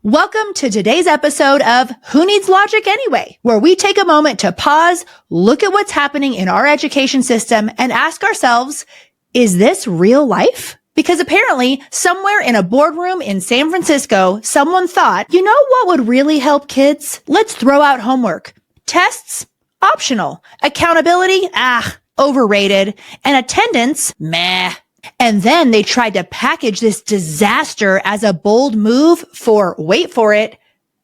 Welcome to today's episode of Who Needs Logic Anyway, where we take a moment to pause, look at what's happening in our education system, and ask ourselves, is this real life? Because apparently, somewhere in a boardroom in San Francisco, someone thought, you know what would really help kids? Let's throw out homework. Tests? Optional. Accountability? Overrated. And attendance? Meh. And then they tried to package this disaster as a bold move for, wait for it,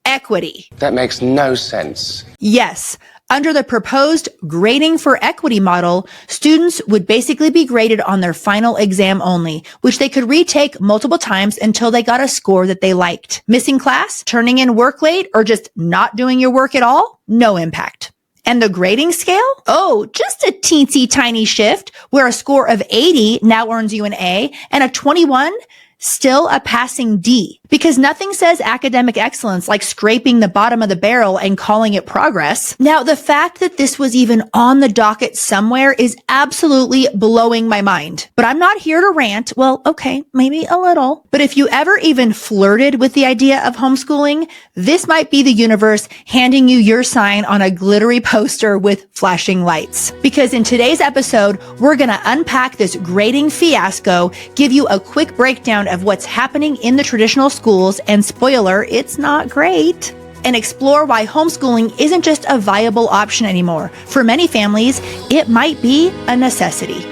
equity. That makes no sense. Yes. Under the proposed grading for equity model, students would basically be graded on their final exam only, which they could retake multiple times until they got a score that they liked. Missing class, turning in work late, or just not doing your work at all? No impact. And the grading scale? Oh, just a teensy tiny shift where a score of 80 now earns you an A and a 21 still a passing D, because nothing says academic excellence like scraping the bottom of the barrel and calling it progress. Now, the fact that this was even on the docket somewhere is absolutely blowing my mind. But I'm not here to rant. Well, okay, maybe a little. But if you ever even flirted with the idea of homeschooling, this might be the universe handing you your sign on a glittery poster with flashing lights. Because in today's episode, we're going to unpack this grading fiasco, give you a quick breakdown of what's happening in the traditional schools, and spoiler, it's not great, and explore why homeschooling isn't just a viable option anymore. For many families, it might be a necessity.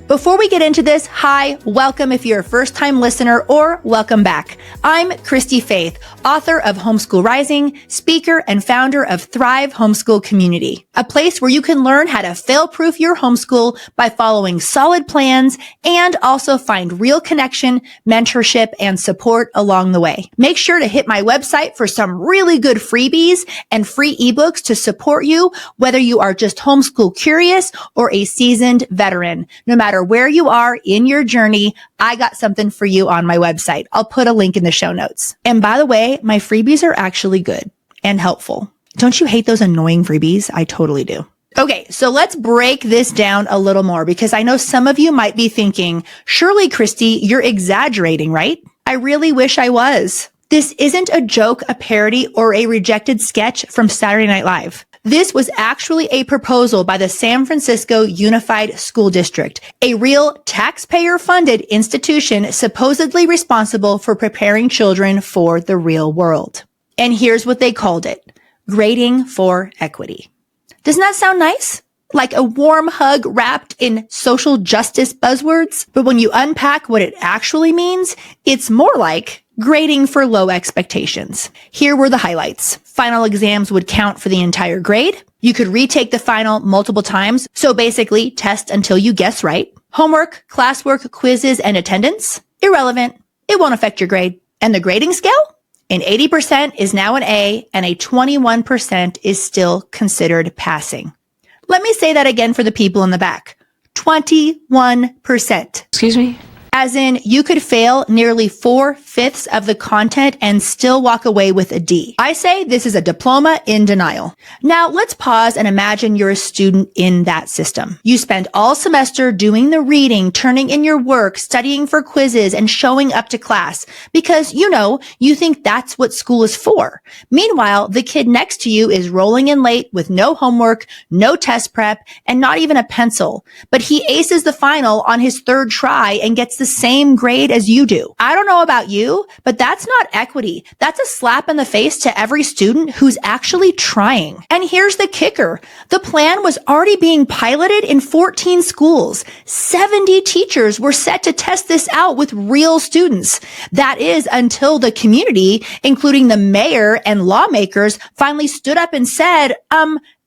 Before we get into this, hi, welcome if you're a first-time listener, or welcome back. I'm Christy-Faith, author of Homeschool Rising, speaker, and founder of Thrive Homeschool Community, a place where you can learn how to fail-proof your homeschool by following solid plans and also find real connection, mentorship, and support along the way. Make sure to hit my website for some really good freebies and free ebooks to support you, whether you are just homeschool curious or a seasoned veteran. No matter where you are in your journey, I got something for you on my website. I'll put a link in the show notes. And by the way, my freebies are actually good and helpful. Don't you hate those annoying freebies? I totally do. Okay, so let's break this down a little more, because I know some of you might be thinking, surely, Christy, you're exaggerating, right? I really wish I was. This isn't a joke, a parody, or a rejected sketch from Saturday Night Live. This was actually a proposal by the San Francisco Unified School District, a real taxpayer-funded institution supposedly responsible for preparing children for the real world. And here's what they called it: grading for equity. Doesn't that sound nice? Like a warm hug wrapped in social justice buzzwords? But when you unpack what it actually means, it's more like grading for low expectations. Here were the highlights. Final exams would count for the entire grade. You could retake the final multiple times. So basically, test until you guess right. Homework, classwork, quizzes, and attendance? Irrelevant. It won't affect your grade. And the grading scale? An 80% is now an A, and a 21% is still considered passing. Let me say that again for the people in the back. 21%. Excuse me? As in, you could fail nearly 4/5 of the content and still walk away with a D. I say this is a diploma in denial. Now, let's pause and imagine you're a student in that system. You spend all semester doing the reading, turning in your work, studying for quizzes, and showing up to class because, you think that's what school is for. Meanwhile, the kid next to you is rolling in late with no homework, no test prep, and not even a pencil. But he aces the final on his third try and gets the same grade as you do. I don't know about you, but that's not equity. That's a slap in the face to every student who's actually trying. And here's the kicker. The plan was already being piloted in 14 schools. 70 teachers were set to test this out with real students. That is until the community, including the mayor and lawmakers, finally stood up and said,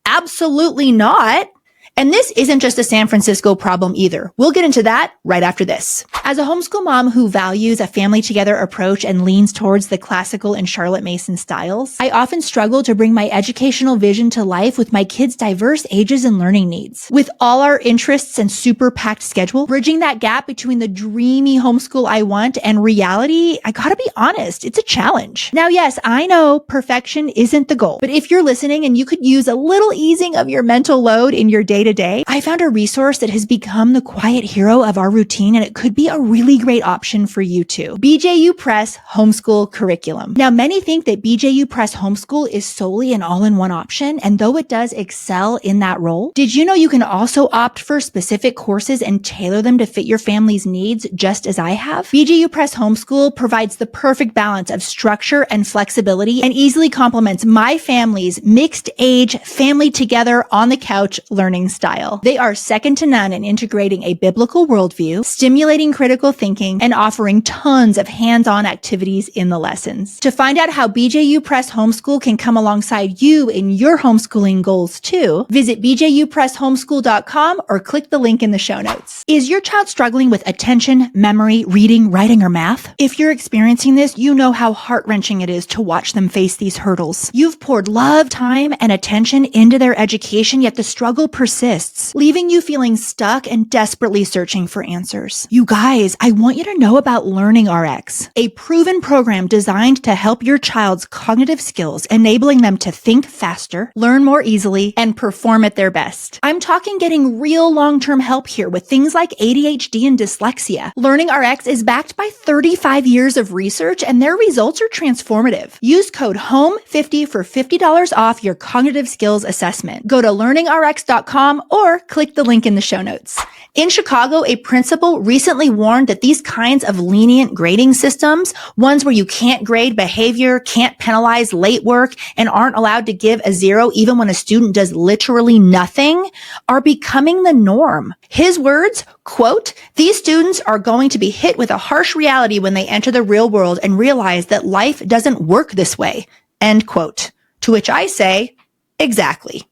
absolutely not. And this isn't just a San Francisco problem either. We'll get into that right after this. As a homeschool mom who values a family together approach and leans towards the classical and Charlotte Mason styles, I often struggle to bring my educational vision to life with my kids' diverse ages and learning needs. With all our interests and super packed schedule, bridging that gap between the dreamy homeschool I want and reality, I gotta be honest, it's a challenge. Now, yes, I know perfection isn't the goal, but if you're listening and you could use a little easing of your mental load in your day-to-day, I found a resource that has become the quiet hero of our routine, and it could be a really great option for you too. BJU Press Homeschool Curriculum. Now, many think that BJU Press Homeschool is solely an all-in-one option, and though it does excel in that role, did you know you can also opt for specific courses and tailor them to fit your family's needs, just as I have? BJU Press Homeschool provides the perfect balance of structure and flexibility and easily complements my family's mixed age, family together on the couch learning style. They are second to none in integrating a biblical worldview, stimulating critical thinking, and offering tons of hands-on activities in the lessons. To find out how BJU Press Homeschool can come alongside you in your homeschooling goals too, visit bjupresshomeschool.com or click the link in the show notes. Is your child struggling with attention, memory, reading, writing, or math? If you're experiencing this, you know how heart-wrenching it is to watch them face these hurdles. You've poured love, time, and attention into their education, yet the struggle persists, leaving you feeling stuck and desperately searching for answers. You guys, I want you to know about Learning RX, a proven program designed to help your child's cognitive skills, enabling them to think faster, learn more easily, and perform at their best. I'm talking getting real long-term help here with things like ADHD and dyslexia. Learning RX is backed by 35 years of research, and their results are transformative. Use code HOME50 for $50 off your cognitive skills assessment. Go to learningrx.com or click the link in the show notes. In Chicago, a principal recently warned that these kinds of lenient grading systems, ones where you can't grade behavior, can't penalize late work, and aren't allowed to give a 0 even when a student does literally nothing, are becoming the norm. His words, quote, "These students are going to be hit with a harsh reality when they enter the real world and realize that life doesn't work this way," end quote. To which I say, exactly.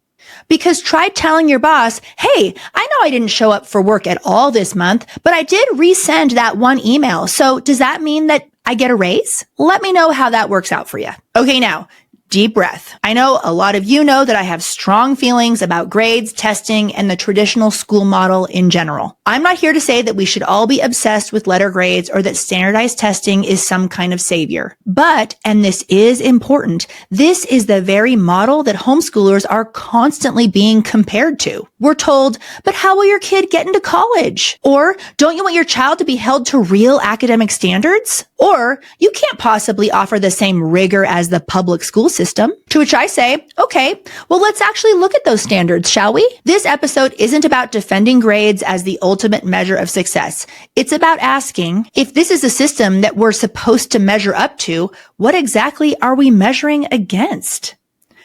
Because try telling your boss, "Hey, I know I didn't show up for work at all this month, but I did resend that one email. So does that mean that I get a raise?" Let me know how that works out for you. Okay, now, deep breath. I know a lot of you know that I have strong feelings about grades, testing, and the traditional school model in general. I'm not here to say that we should all be obsessed with letter grades or that standardized testing is some kind of savior. But, and this is important, this is the very model that homeschoolers are constantly being compared to. We're told, "But how will your kid get into college?" Or, "Don't you want your child to be held to real academic standards?" Or, "You can't possibly offer the same rigor as the public school system." To which I say, okay, well, let's actually look at those standards, shall we? This episode isn't about defending grades as the ultimate measure of success. It's about asking, if this is a system that we're supposed to measure up to, what exactly are we measuring against?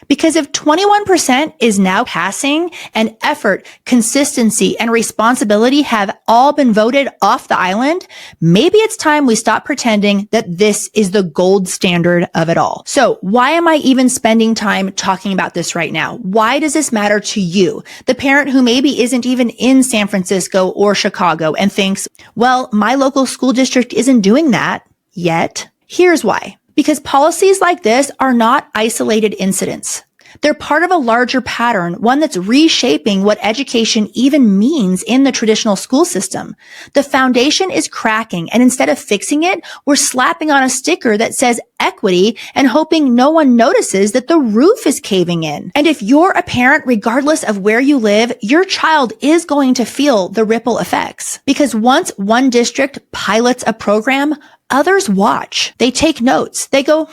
Because if 21% is now passing and effort, consistency, and responsibility have all been voted off the island, maybe it's time we stop pretending that this is the gold standard of it all. So why am I even spending time talking about this right now? Why does this matter to you, the parent who maybe isn't even in San Francisco or Chicago and thinks, well, my local school district isn't doing that yet? Here's why. Because policies like this are not isolated incidents. They're part of a larger pattern, one that's reshaping what education even means in the traditional school system. The foundation is cracking, and instead of fixing it, we're slapping on a sticker that says equity and hoping no one notices that the roof is caving in. And if you're a parent, regardless of where you live, your child is going to feel the ripple effects. Because once one district pilots a program, others watch. They take notes. They go,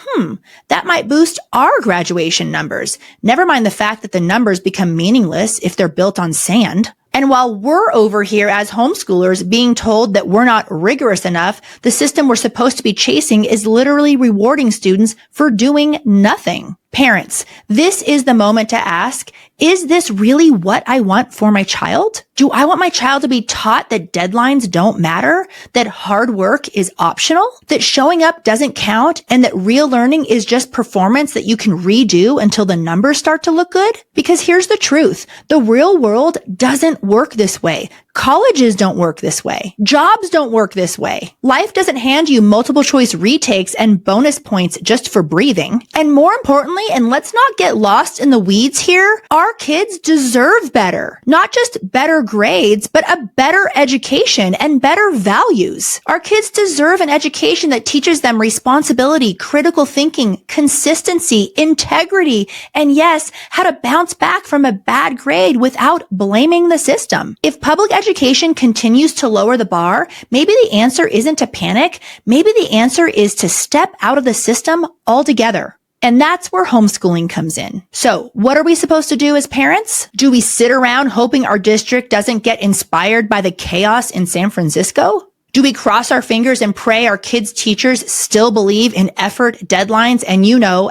that might boost our graduation numbers. Never mind the fact that the numbers become meaningless if they're built on sand. And while we're over here as homeschoolers being told that we're not rigorous enough, the system we're supposed to be chasing is literally rewarding students for doing nothing. Parents, this is the moment to ask, is this really what I want for my child? Do I want my child to be taught that deadlines don't matter, that hard work is optional, that showing up doesn't count, and that real learning is just performance that you can redo until the numbers start to look good? Because here's the truth. The real world doesn't work this way. Colleges don't work this way. Jobs don't work this way. Life doesn't hand you multiple choice retakes and bonus points just for breathing. And more importantly, and let's not get lost in the weeds here, our kids deserve better. Not just better grades, but a better education and better values. Our kids deserve an education that teaches them responsibility, critical thinking, consistency, integrity, and yes, how to bounce back from a bad grade without blaming the system. If public education continues to lower the bar, maybe the answer isn't to panic. Maybe the answer is to step out of the system altogether. And that's where homeschooling comes in. So what are we supposed to do as parents? Do we sit around hoping our district doesn't get inspired by the chaos in San Francisco? Do we cross our fingers and pray our kids' teachers still believe in effort, deadlines, and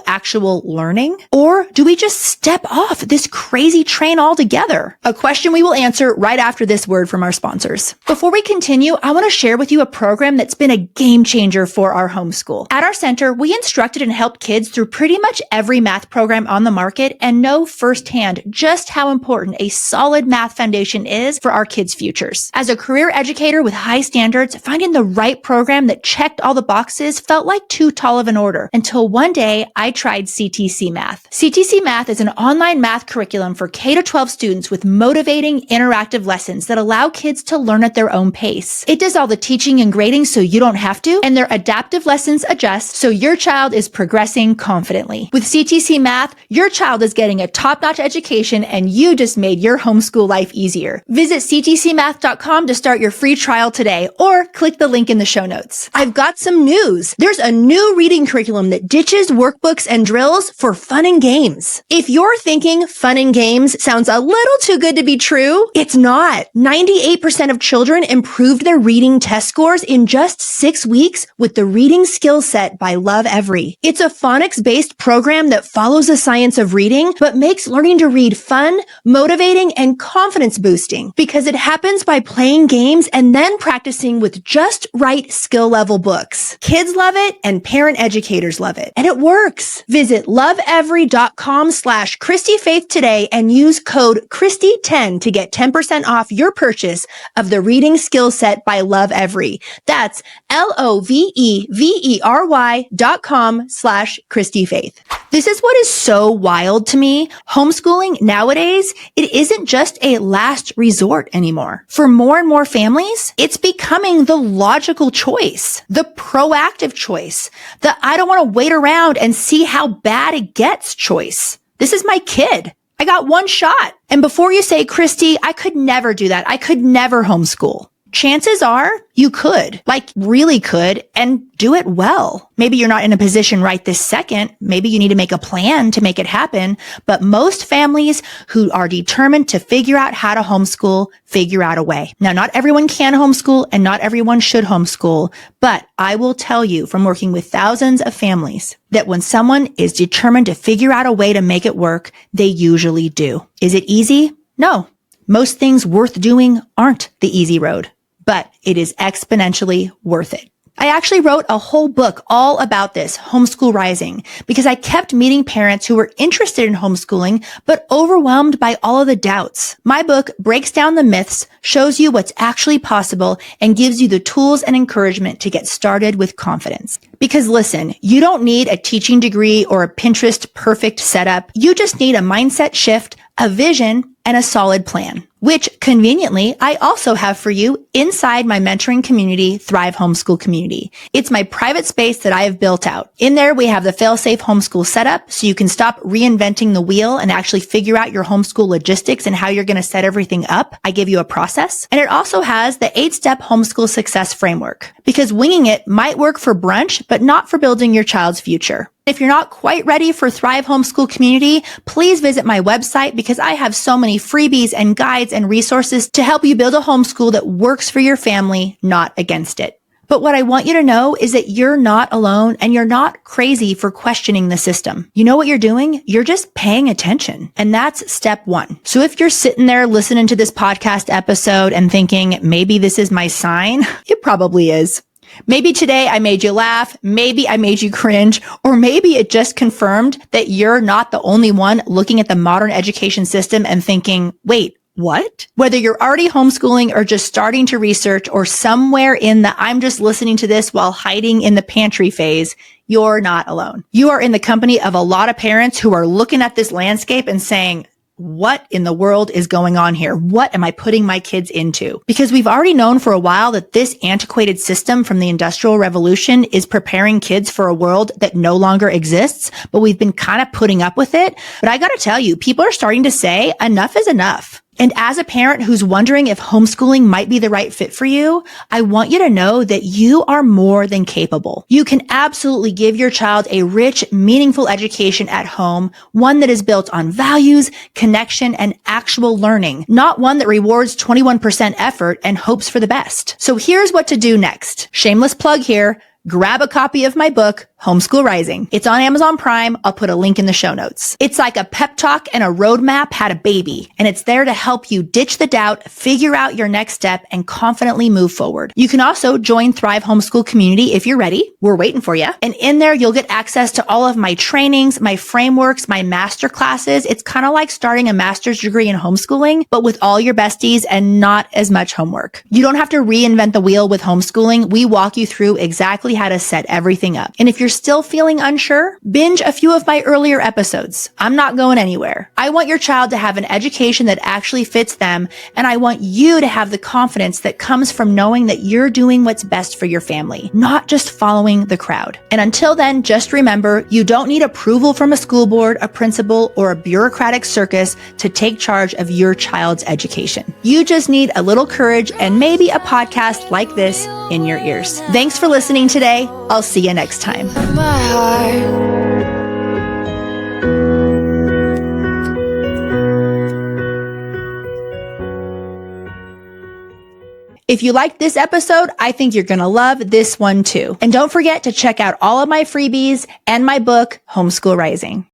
actual learning? Or do we just step off this crazy train altogether? A question we will answer right after this word from our sponsors. Before we continue, I want to share with you a program that's been a game changer for our homeschool. At our center, we instructed and helped kids through pretty much every math program on the market and know firsthand just how important a solid math foundation is for our kids' futures. As a career educator with high standards, finding the right program that checked all the boxes felt like too tall of an order until one day I tried CTC Math. CTC Math is an online math curriculum for K-12 students with motivating, interactive lessons that allow kids to learn at their own pace. It does all the teaching and grading so you don't have to, and their adaptive lessons adjust so your child is progressing confidently. With CTC Math, your child is getting a top-notch education and you just made your homeschool life easier. Visit ctcmath.com to start your free trial today, or click the link in the show notes. I've got some news. There's a new reading curriculum that ditches workbooks and drills for fun and games. If you're thinking fun and games sounds a little too good to be true, it's not. 98% of children improved their reading test scores in just 6 weeks with the Reading Skill Set by Love Every. It's a phonics-based program that follows the science of reading, but makes learning to read fun, motivating, and confidence boosting because it happens by playing games and then practicing with just right skill level books. Kids love it and parent educators love it. And it works. Visit loveevery.com/Christy-Faith today and use code Christy10 to get 10% off your purchase of the Reading Skill Set by Love Every. That's loveevery.com/Christy-Faith. This is what is so wild to me. Homeschooling nowadays, it isn't just a last resort anymore. For more and more families, it's becoming the logical choice, the proactive choice, the I don't want to wait around and see how bad it gets choice. This is my kid. I got one shot. And before you say, Christy, I could never do that. I could never homeschool. Chances are you could, like really could, and do it well. Maybe you're not in a position right this second. Maybe you need to make a plan to make it happen. But most families who are determined to figure out how to homeschool, figure out a way. Now, not everyone can homeschool and not everyone should homeschool, but I will tell you from working with thousands of families that when someone is determined to figure out a way to make it work, they usually do. Is it easy? No. Most things worth doing aren't the easy road, but it is exponentially worth it. I actually wrote a whole book all about this, Homeschool Rising, because I kept meeting parents who were interested in homeschooling, but overwhelmed by all of the doubts. My book breaks down the myths, shows you what's actually possible, and gives you the tools and encouragement to get started with confidence. Because listen, you don't need a teaching degree or a Pinterest perfect setup. You just need a mindset shift, a vision, and a solid plan, which conveniently I also have for you inside my mentoring community, Thrive Homeschool Community. It's my private space that I have built out. In there, we have the fail-safe homeschool setup so you can stop reinventing the wheel and actually figure out your homeschool logistics and how you're going to set everything up. I give you a process. And it also has the 8-step homeschool success framework because winging it might work for brunch, but not for building your child's future. If you're not quite ready for Thrive Homeschool Community, please visit my website because I have so many freebies and guides and resources to help you build a homeschool that works for your family, not against it. But what I want you to know is that you're not alone and you're not crazy for questioning the system. You know what you're doing? You're just paying attention. And that's step one. So if you're sitting there listening to this podcast episode and thinking, maybe this is my sign, it probably is. Maybe today I made you laugh, maybe I made you cringe, or maybe it just confirmed that you're not the only one looking at the modern education system and thinking, wait, what? Whether you're already homeschooling or just starting to research or somewhere in the I'm just listening to this while hiding in the pantry phase, you're not alone. You are in the company of a lot of parents who are looking at this landscape and saying, what in the world is going on here? What am I putting my kids into? Because we've already known for a while that this antiquated system from the Industrial Revolution is preparing kids for a world that no longer exists, but we've been kind of putting up with it. But I got to tell you, people are starting to say enough is enough. And as a parent who's wondering if homeschooling might be the right fit for you, I want you to know that you are more than capable. You can absolutely give your child a rich, meaningful education at home, one that is built on values, connection, and actual learning, not one that rewards 21% effort and hopes for the best. So here's what to do next. Shameless plug here. Grab a copy of my book, Homeschool Rising. It's on Amazon Prime. I'll put a link in the show notes. It's like a pep talk and a roadmap had a baby, and it's there to help you ditch the doubt, figure out your next step, and confidently move forward. You can also join Thrive Homeschool Community if you're ready. We're waiting for you. And in there, you'll get access to all of my trainings, my frameworks, my master classes. It's kind of like starting a master's degree in homeschooling, but with all your besties and not as much homework. You don't have to reinvent the wheel with homeschooling. We walk you through exactly how to set everything up. And if you're still feeling unsure, binge a few of my earlier episodes. I'm not going anywhere. I want your child to have an education that actually fits them, and I want you to have the confidence that comes from knowing that you're doing what's best for your family, not just following the crowd. And until then, just remember, you don't need approval from a school board, a principal, or a bureaucratic circus to take charge of your child's education. You just need a little courage and maybe a podcast like this in your ears. Thanks for listening today. I'll see you next time. My heart. If you liked this episode, I think you're going to love this one too. And don't forget to check out all of my freebies and my book, Homeschool Rising.